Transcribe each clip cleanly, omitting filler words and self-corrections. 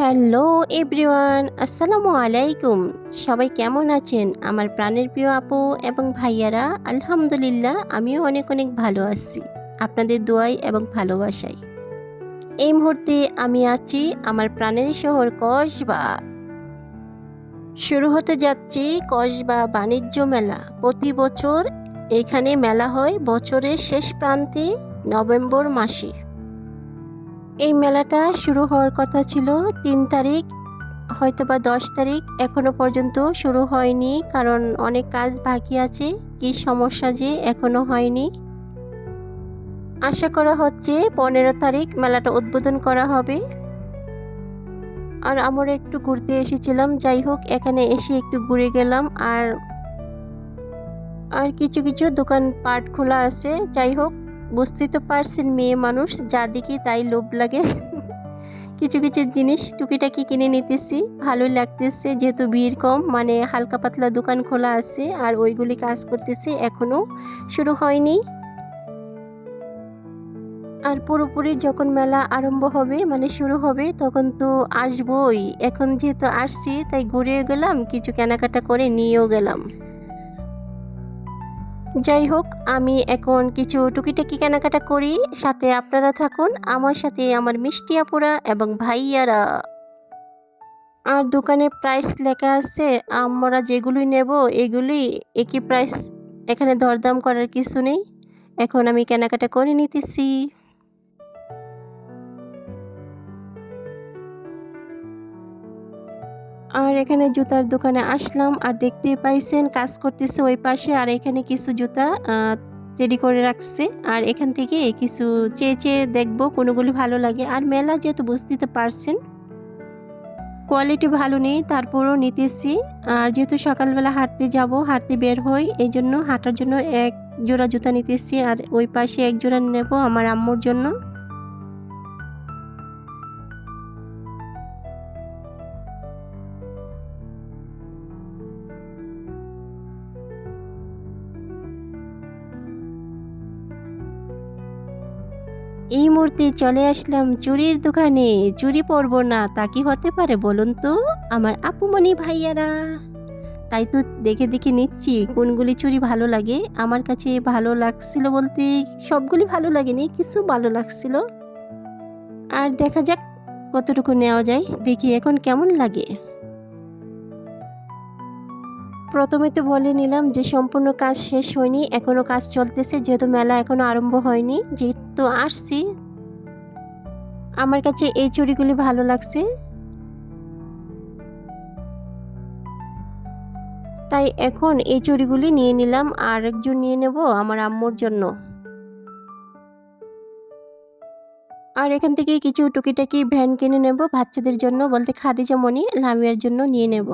Hello everyone, আসসালামু আলাইকুম। সবাই কেমন আছেন? আমার প্রাণের প্রিয় আপু এবং ভাইয়ারা, আলহামদুলিল্লাহ আমিও অনেক অনেক ভালো আছি আপনাদের দোয়ায় এবং ভালোবাসায়। এই মুহূর্তে আমি আছি আমার প্রাণের শহর কসবা। শুরু হতে যাচ্ছে কসবা বাণিজ্য মেলা। প্রতি বছর এখানে মেলা হয় বছরের শেষ প্রান্তে নভেম্বর মাসে। এই মেলাটা শুরু হওয়ার কথা ছিল ৩ তারিখ, হয়তোবা ১০ তারিখ, এখনো পর্যন্ত শুরু হয়নি কারণ অনেক কাজ বাকি আছে। কি সমস্যা যে এখনো হয়নি। আশা করা হচ্ছে ১৫ তারিখ মেলাটা উদ্বোধন করা হবে। আর আমরা একটু ঘুরতে এসেছিলাম, যাই হোক এখানে এসে একটু ঘুরে গেলাম। আর আর কিছু কিছু দোকানপাট খোলা আছে, যাই হোক বুঝতেই তো পারছেন মেয়ে মানুষ যা দেখি তাই লোভ লাগে। কিছু কিছু জিনিস টুকিটাকি কিনে নিতেছি, ভালোই লাগতেছে যেহেতু ভিড় কম, মানে হালকা পাতলা দোকান খোলা আছে আর ওইগুলি কাজ করতেছে, এখনো শুরু হয়নি। আর পুরোপুরি যখন মেলা আরম্ভ হবে মানে শুরু হবে তখন তো আসবই। এখন যেহেতু আসছি তাই ঘুরেও গেলাম, কিছু কেনাকাটা করে নিয়েও গেলাম। যাই হোক আমি এখন কিছু টুকিটাকি কেনাকাটা করি, সাথে আপনারা থাকুন আমার সাথে, আমার মিষ্টি আপুরা এবং ভাইয়ারা। আর দোকানে প্রাইস লেখা আছে, আমরা যেগুলি নেব এগুলি একই প্রাইস, এখানে দরদাম করার কিছু নেই। এখন আমি কেনাকাটা করে নিতেছি। আর এখানে জুতার দোকানে আসলাম আর দেখতেই পাইছেন কাজ করতেছে ওই পাশে, আর এখানে কিছু জুতা রেডি করে রাখছে। আর এখান থেকে কিছু চেয়ে চেয়ে দেখবো কোনগুলি ভালো লাগে। আর মেলা যেহেতু বুঝতে তো পারছেন কোয়ালিটি ভালো নেই, তারপরও নিতেছি। আর যেহেতু সকালবেলা হাঁটতে যাব, হাঁটতে বের হই, এই জন্য হাঁটার জন্য এক জোড়া জুতা নিতেছি। আর ওই পাশে এক জোড়া নেব আমার আম্মুর জন্য। এই মুহূর্তে চলে আসলাম চুড়ির দোকানে। চুড়ি পরবো না তা কি হতে পারে বলুন তো আমার আপুমনি ভাইয়ারা। তাই তো দেখে দেখে নিচ্ছি কোনগুলি চুড়ি ভালো লাগে। আমার কাছে ভালো লাগছিল বলতে সবগুলি ভালো লাগেনি, কিছু ভালো লাগছিল। আর দেখা যাক কতটুকু নেওয়া যায়, দেখি এখন কেমন লাগে। প্রথমে তো বলে নিলাম যে সম্পূর্ণ কাজ শেষ হয়নি, এখনো কাজ চলতেছে যেহেতু মেলা এখনো আরম্ভ হয়নি। যেহেতু আসছি আমার কাছে এই চুড়িগুলি ভালো লাগছে, তাই এখন এই চুড়িগুলি নিয়ে নিলাম। আর একজন নিয়ে নেব আমার আম্মুর জন্য। আর এখান থেকে কিছু টুকিটাকি ভ্যান কিনে নেব বাচ্চাদের জন্য, বলতে খাদিজা মনি লামিয়ার জন্য নিয়ে নেব।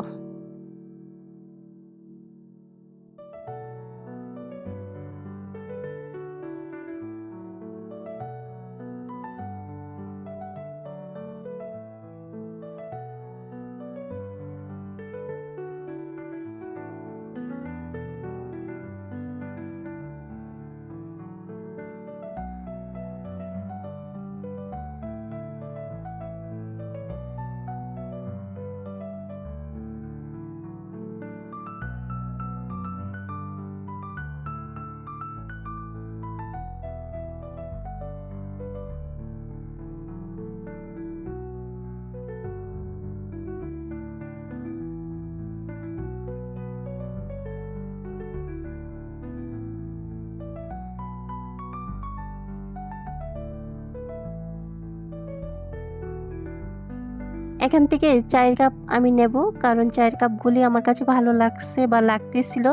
এখান থেকে চায়ের কাপ আমি নেব, কারণ চায়ের কাপগুলি আমার কাছে ভালো লাগছে বা লাগতেছিল,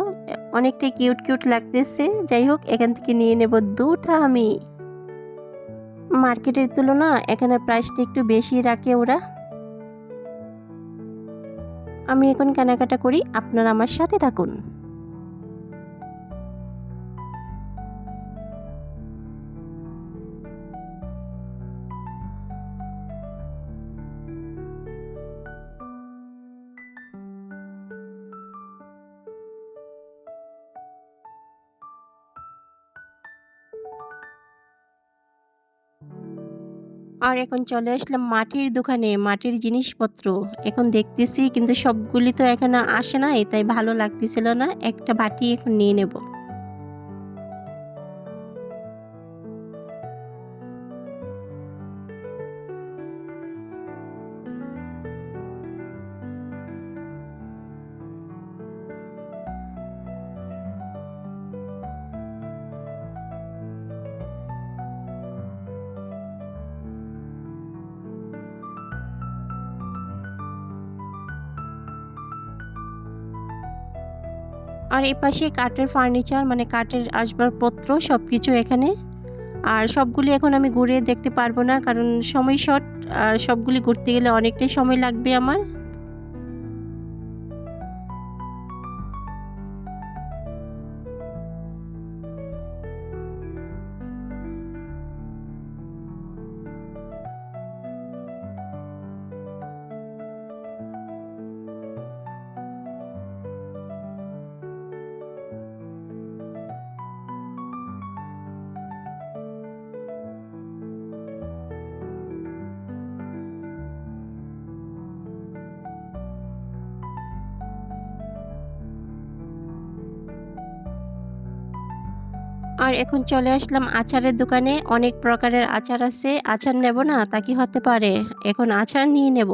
অনেকটাই কিউট কিউট লাগতেছে। যাই হোক এখান থেকে নিয়ে নেব দুটা আমি। মার্কেটের তুলনা এখানে প্রাইসটা একটু বেশি রাখে ওরা। আমি এখন কেনাকাটা করি, আপনারা আমার সাথে থাকুন। আর এখন চলে আসলাম মাটির দোকানে, মাটির জিনিসপত্র। এখন দেখতেছি কিন্তু সবগুলি তো এখনো আসে নাই, তাই ভালো লাগতেছিল না। একটা বাটি এখন নিয়ে নেব। আর এপাশে কাঠের ফার্নিচার মানে কাঠের আসবাবপত্র সবকিছু এখানে। আর সবগুলি এখন আমি ঘুরে দেখতে পারবো না, কারণ সময় শর্ট। আর সবগুলি ঘুরতে গেলে অনেকটাই সময় লাগবে আমার। আর এখন চলে আসলাম আচারের দোকানে। অনেক প্রকারের আচার আছে। আচার নেব না তা কি হতে পারে? এখন আচার নিয়ে নেব।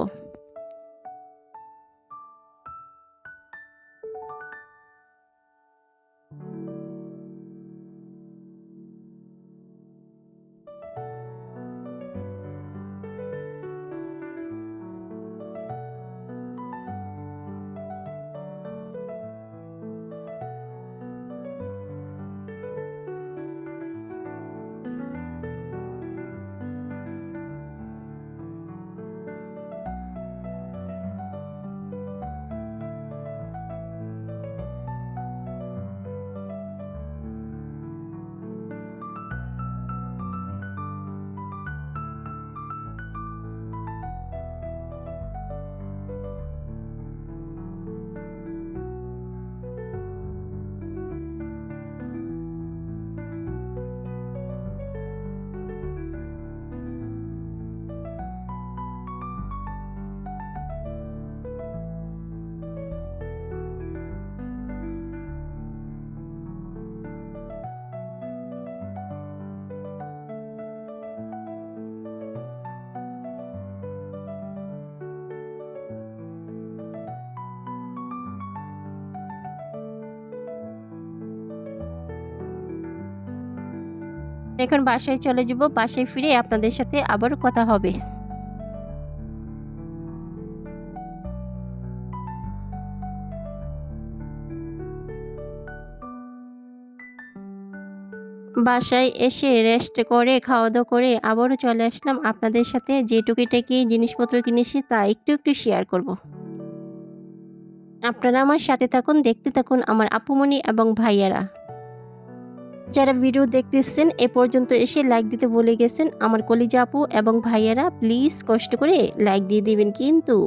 এখন বাসায় চলে যাব। বাসায় ফিরে আপনাদের সাথে আবারও কথা হবে। বাসায় এসে রেস্ট করে খাওয়া-দাওয়া করে আবারও চলে আসলাম আপনাদের সাথে যে টুকিটাকি জিনিসপত্র কিনেছি তা একটু, একটু শেয়ার করব। আপনারা আমার সাথে থাকুন, দেখতে থাকুন আমার আপুমনি এবং ভাইয়ারা। যারা ভিডিও দেখতেছেন এ পর্যন্ত এসে লাইক দিতে ভুলে গেছেন, আমার কলিজা আপু এবং ভাইয়ারা প্লিজ কষ্ট করে লাইক দিয়ে দিবেন কিন্তু।